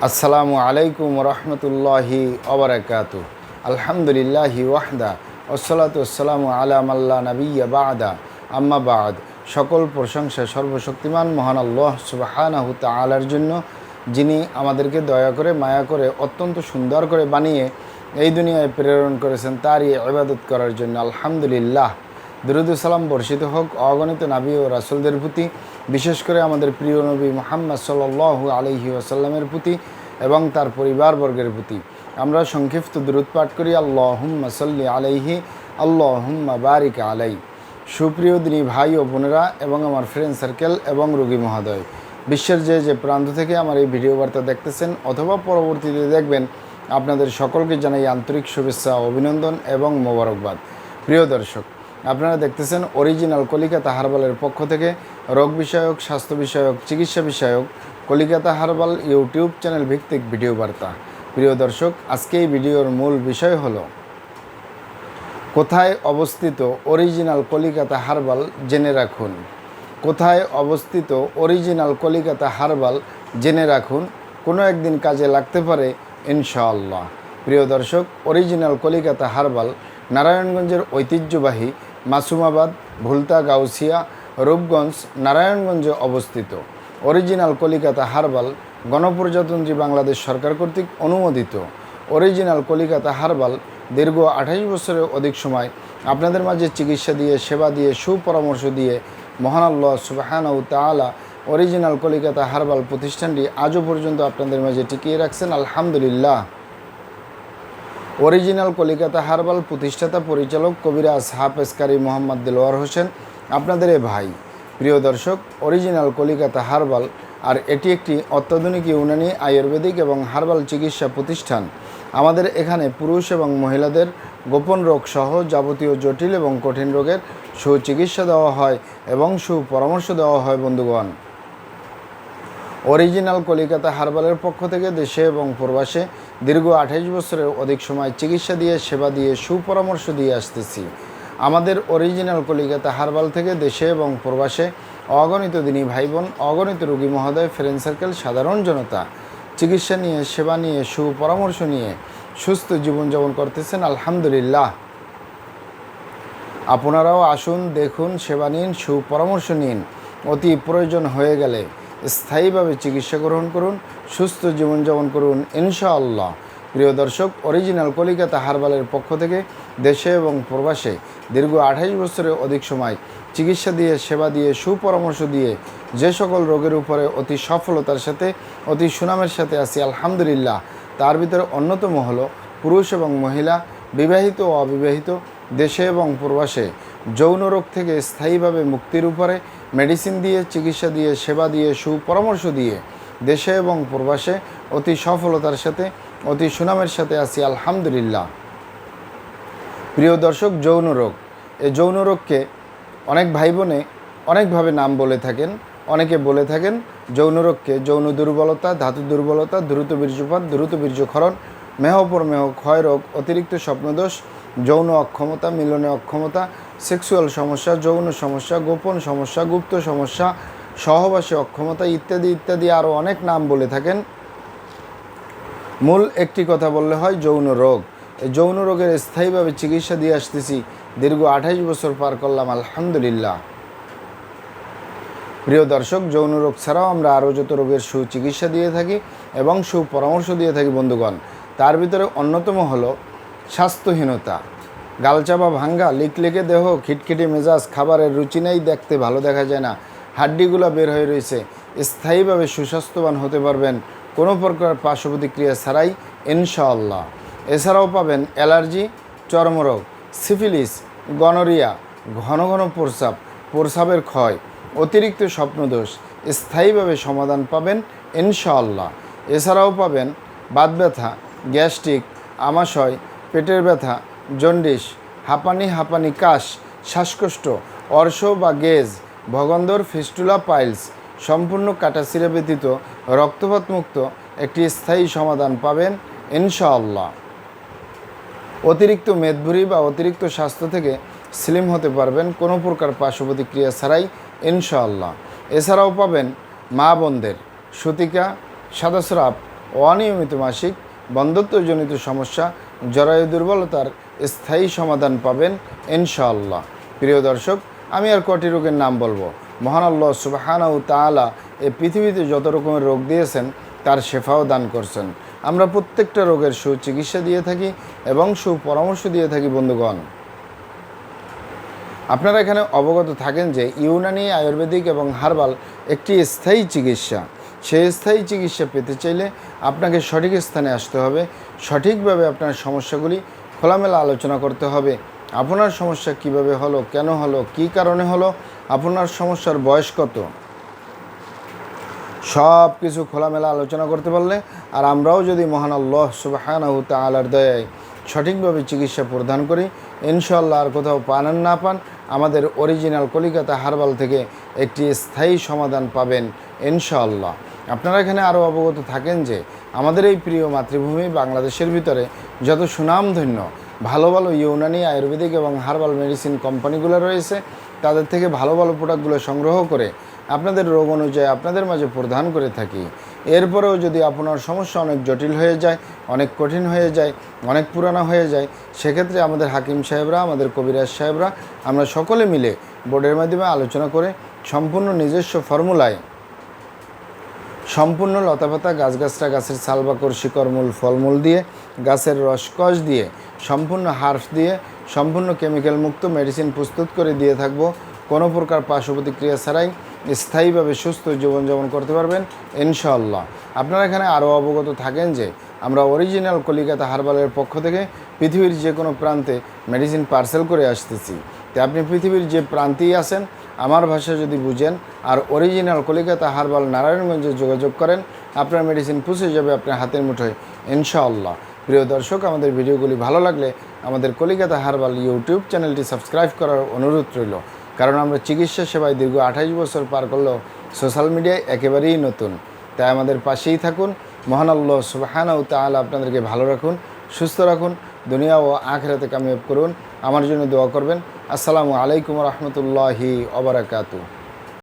আসসালামু আলাইকুম রহমতুল্লাহি ওবারাকাতু। আলহামদুলিল্লাহি ওয়াহদা ওসসালাতু ওয়াসসালামু আলা মাল্লা নাবিয়্যা বা'দা আম্মা বা'দ। সকল প্রশংসা সর্বশক্তিমান মহান আল্লাহ সুবহানাহু তাআলার জন্য, যিনি আমাদেরকে দয়া করে মায়া করে অত্যন্ত সুন্দর করে বানিয়ে এই দুনিয়ায় প্রেরণ করেছেন তারই ইবাদত করার জন্য। আলহামদুলিল্লাহ। দরুদ ও সালাম বর্ষিত হোক অগণিত নবী ও রাসূলদের প্রতি, বিশেষ করে আমাদের প্রিয় নবী মুহাম্মদ সাল্লাল্লাহু আলাইহি ওয়াসাল্লামের প্রতি এবং তার পরিবারবর্গের প্রতি। আমরা সংক্ষিপ্ত দরুদ পাঠ করি, আল্লাহুম্মা সাল্লি আলাইহি আল্লাহুম্মা বারিক আলাই। সুপ্রিয় দিনী ভাই ও বোনেরা এবং আমার ফ্রেন্ড সার্কেল এবং রোগী মহোদয়, বিশ্বের যে প্রান্ত থেকে আমার এই ভিডিও বার্তা দেখতেছেন অথবা পরবর্তীতে দেখবেন, আপনাদের সকলকে জানাই আন্তরিক শুভেচ্ছা, অভিনন্দন এবং মোবারকবাদ। প্রিয় দর্শক, আপনারা দেখতেছেন অরিজিনাল কলিকাতা হার্বালের পক্ষ থেকে রোগ বিষয়ক, স্বাস্থ্য বিষয়ক, চিকিৎসা বিষয়ক কলিকাতা হার্বাল ইউটিউব চ্যানেল ভিত্তিক ভিডিও বার্তা। প্রিয় দর্শক, আজকে এই ভিডিওর মূল বিষয় হলো কোথায় অবস্থিত অরিজিনাল কলিকাতা হার্বাল জেনে রাখুন। কোথায় অবস্থিত অরিজিনাল কলিকাতা হার্বাল জেনে রাখুন, কোনো একদিন কাজে লাগতে পারে ইনশাআল্লাহ। প্রিয় দর্শক, অরিজিনাল কলিকাতা হার্বাল নারায়ণগঞ্জের ঐতিহ্যবাহী মাসুমাবাদ, ভুলতা, গাউসিয়া, রূপগঞ্জ, নারায়ণগঞ্জে অবস্থিত। অরিজিনাল কলিকাতা হার্বাল গণপ্রজাতন্ত্রী বাংলাদেশ সরকার কর্তৃক অনুমোদিত। অরিজিনাল কলিকাতা হার্বাল দীর্ঘ 28 বছরের অধিক সময় আপনাদের মাঝে চিকিৎসা দিয়ে, সেবা দিয়ে, সুপরামর্শ দিয়ে মহান আল্লাহ সুবহানাহু তাআলা অরিজিনাল কলিকাতা হার্বাল প্রতিষ্ঠানটি আজও পর্যন্ত আপনাদের মাঝে টিকিয়ে রাখছেন। আলহামদুলিল্লাহ। অরিজিনাল কলিকাতা হার্বাল প্রতিষ্ঠাতা পরিচালক কবিরাজ হাফেজ কারি মোহাম্মদ দেলোয়ার হোসেন, আপনাদের এ ভাই। প্রিয় দর্শক, অরিজিনাল কলিকাতা হার্বাল আর এটি একটি অত্যাধুনিক ইউনানি, আয়ুর্বেদিক এবং হার্বাল চিকিৎসা প্রতিষ্ঠান। আমাদের এখানে পুরুষ এবং মহিলাদের গোপন রোগ সহ যাবতীয় জটিল এবং কঠিন রোগের সুচিকিৎসা দেওয়া হয় এবং সুপরামর্শ দেওয়া হয়। বন্ধুগণ, অরিজিনাল কলিকাতা হার্বালের পক্ষ থেকে দেশে এবং প্রবাসে দীর্ঘ 28 বছরের অধিক সময় চিকিৎসা দিয়ে, সেবা দিয়ে, সুপরামর্শ দিয়ে আসতেছি। আমাদের অরিজিনাল কলিকাতা হার্বাল থেকে দেশে এবং প্রবাসে অগণিত দিনী ভাই বোন, অগণিত রোগী মহোদয়, ফ্রেন্ড সার্কেল, সাধারণ জনতা চিকিৎসা নিয়ে, সেবা নিয়ে, সুপরামর্শ নিয়ে সুস্থ জীবনযাপন করতেছেন। আলহামদুলিল্লাহ। আপনারাও আসুন, দেখুন, সেবা নিন, সুপরামর্শ নিন। অতি প্রয়োজন হয়ে গেলে স্থায়ীভাবে চিকিৎসা গ্রহণ করুন, সুস্থ জীবনযাপন করুন ইনশাআল্লাহ। প্রিয় দর্শক, অরিজিনাল কলিকাতা হার্বালের পক্ষ থেকে দেশে এবং প্রবাসে দীর্ঘ 28 বছরের অধিক সময় চিকিৎসা দিয়ে, সেবা দিয়ে, সুপরামর্শ দিয়ে যে সকল রোগের উপরে অতি সফলতার সাথে, অতি সুনামের সাথে আছি আলহামদুলিল্লাহ, তার ভিতরে অন্যতম হলো পুরুষ এবং মহিলা, বিবাহিত ও অবিবাহিত, দেশে এবং প্রবাসে যৌন রোগ থেকে স্থায়ীভাবে মুক্তির উপরে মেডিসিন দিয়ে, চিকিৎসা দিয়ে, সেবা দিয়ে, সুপরামর্শ দিয়ে দেশে এবং প্রবাসে অতি সফলতার সাথে, অতি সুনামের সাথে আছি আলহামদুলিল্লাহ। প্রিয় দর্শক, যৌন রোগ, এই যৌন রোগকে অনেক ভাই বোনে অনেকভাবে নাম বলে থাকেন। অনেকে বলে থাকেন যৌন রোগকে যৌন দুর্বলতা, ধাতু দুর্বলতা, দ্রুত বীর্যপাত, দ্রুত বীর্যক্ষরণ, মেহপর মেহ ক্ষয় রোগ, অতিরিক্ত স্বপ্নদোষ, যৌন অক্ষমতা, মিলনে অক্ষমতা, সেক্সুয়াল সমস্যা, যৌন সমস্যা, গোপন সমস্যা, গুপ্ত সমস্যা, সহবাসে অক্ষমতা ইত্যাদি ইত্যাদি আরও অনেক নাম বলে থাকেন। মূল একটি কথা বললে হয় যৌন রোগ। এই যৌন রোগের স্থায়ীভাবে চিকিৎসা দিয়ে আসতেছি, দীর্ঘ 28 বছর পার করলাম আলহামদুলিল্লাহ। প্রিয় দর্শক, যৌন রোগ ছাড়াও আমরা আরও যত রোগের সুচিকিৎসা দিয়ে থাকি এবং সুপরামর্শ দিয়ে থাকি বন্ধুগণ, তার ভিতরে অন্যতম হলো স্বাস্থ্যহীনতা, গালচাপা, ভাঙ্গা, লিকলিকে দেহ, খিটখিটে মেজাজ, খাবারের রুচি নেই, দেখতে ভালো দেখা যায় না, হাড্ডিগুলো বের হয়ে রয়েছে। স্থায়ীভাবে সুস্বাস্থ্যবান হতে পারবেন কোনো প্রকার পার্শ্ব প্রতিক্রিয়া ছাড়াই ইনশাআল্লাহ। এছাড়াও পাবেন অ্যালার্জি, চর্মরোগ, সিফিলিস, গনোরিয়া, ঘন ঘন প্রস্রাব, প্রস্রাবের ক্ষয়, অতিরিক্ত স্বপ্নদোষ স্থায়ীভাবে সমাধান পাবেন ইনশাআল্লাহ। এছাড়াও পাবেন বাত ব্যথা, গ্যাস্ট্রিক, আমাশয়, পেটের ব্যথা, জন্ডিস, হাঁপানি, কাশ, শ্বাসকষ্ট, অর্শ বা গেজ, ভগন্দর, ফিস্টুলা, পাইলস, সম্পূর্ণ কাটাছিঁড়া ব্যতীত রক্তপাত মুক্ত একটি স্থায়ী সমাধান পাবেন ইনশাআল্লাহ। অতিরিক্ত মেদভুরি বা অতিরিক্ত স্বাস্থ্য থেকে স্লিম হতে পারবেন কোনো প্রকার পার্শ্ব প্রতিক্রিয়া ছাড়াই ইনশাআল্লাহ। এছাড়াও পাবেন মা বোনদের সূতিকা, সাদাস্রাব, অনিয়মিত মাসিক, বন্ধ্যত্বজনিত সমস্যা, জরায়ু দুর্বলতার স্থায়ী সমাধান পাবেন ইনশাআল্লাহ। প্রিয় দর্শক, আমি আর কটি রোগের নাম বলবো। মহান আল্লাহ সুবহানাহু তাআলা এই পৃথিবীতে যত রকমের রোগ দিয়েছেন তার শেফাও দান করছেন। আমরা প্রত্যেকটা রোগের সুচিকিৎসা দিয়ে থাকি এবং সুপরামর্শ দিয়ে থাকি। বন্ধুগণ, আপনারা এখানে অবগত থাকেন যে ইউনানি, আয়ুর্বেদিক এবং হার্বাল একটি স্থায়ী চিকিৎসা। সেই স্থায়ী চিকিৎসা পেতে চাইলে আপনাকে সঠিক স্থানে আসতে হবে, সঠিকভাবে আপনার সমস্যাগুলি খোলামেলা আলোচনা করতে হবে। আপনার সমস্যা কিভাবে হলো, কেন হলো, কী কারণে হলো, আপনার সমস্যার বয়স কত, সব কিছু খোলামেলা আলোচনা করতে পারলে, আর আমরাও যদি মহান আল্লাহ সুবহানাহু তাআলার দয়ায় সঠিকভাবে চিকিৎসা প্রদান করি, ইনশাআল্লাহ আর কোথাও পান আর না পান, আমাদের অরিজিনাল কলিকাতা হার্বাল থেকে একটি স্থায়ী সমাধান পাবেন ইনশাআল্লাহ। আপনারা এখানে আরও অবগত থাকেন যে আমাদের এই প্রিয় মাতৃভূমি বাংলাদেশের ভিতরে যত সুনামধন্য ভালো ভালো ইউনানি, আয়ুর্বেদিক এবং হার্বাল মেডিসিন কোম্পানিগুলো রয়েছে, তাদের থেকে ভালো ভালো প্রোডাক্টগুলো সংগ্রহ করে আপনাদের রোগ অনুযায়ী আপনাদের মাঝে প্রদান করে থাকি। এরপরেও যদি আপনার সমস্যা অনেক জটিল হয়ে যায়, অনেক কঠিন হয়ে যায়, অনেক পুরানো হয়ে যায়, সেক্ষেত্রে আমাদের হাকিম সাহেবরা, আমাদের কবিরাজ সাহেবরা, আমরা সকলে মিলে বোর্ডের মাধ্যমে আলোচনা করে সম্পূর্ণ নিজস্ব ফর্মুলায়, সম্পূর্ণ লতাপাতা, গাছগাছরা, গাছের ছালবাকর, শিকড়মূল, ফলমূল দিয়ে, গাছের রসকস দিয়ে, সম্পূর্ণ হার্বস দিয়ে, সম্পূর্ণ কেমিক্যাল মুক্ত মেডিসিন প্রস্তুত করে দিয়ে থাকব। কোনো প্রকার পার্শ্ব প্রতিক্রিয়া ছাড়াই স্থায়ীভাবে সুস্থ জীবনযাপন করতে পারবেন ইনশাআল্লাহ। আপনারা এখানে আরও অবগত থাকেন যে আমরা অরিজিনাল কলিকাতা হার্বালের পক্ষ থেকে পৃথিবীর যে কোনো প্রান্তে মেডিসিন পার্সেল করে আসতেছি। তাই আপনি পৃথিবীর যে প্রান্তেই আছেন, আমার ভাষা যদি বুঝেন আর অরিজিনাল কলিকাতা হার্বাল নারায়ণগঞ্জে যোগাযোগ করেন, আপনার মেডিসিন পৌঁছে যাবে আপনার হাতের মুঠোয় ইনশাআল্লাহ। প্রিয় দর্শক, আমাদের ভিডিওগুলি ভালো লাগলে আমাদের কলিকাতা হার্বাল ইউটিউব চ্যানেলটি সাবস্ক্রাইব করার অনুরোধ রইল। কারণ আমরা চিকিৎসা সেবায় দীর্ঘ 28 বছর পার করলেও সোশ্যাল মিডিয়ায় একেবারেই নতুন। তাই আমাদের পাশেই থাকুন। মহান আল্লাহ সুবহানাহু তাআলা আপনাদেরকে ভালো রাখুন, সুস্থ রাখুন, দুনিয়া ও আখিরাতে কামিয়াব করুন। আমার জন্য দোয়া করবেন। আসসালামু আলাইকুম ওয়া রাহমাতুল্লাহি ওয়া বারাকাতুহু।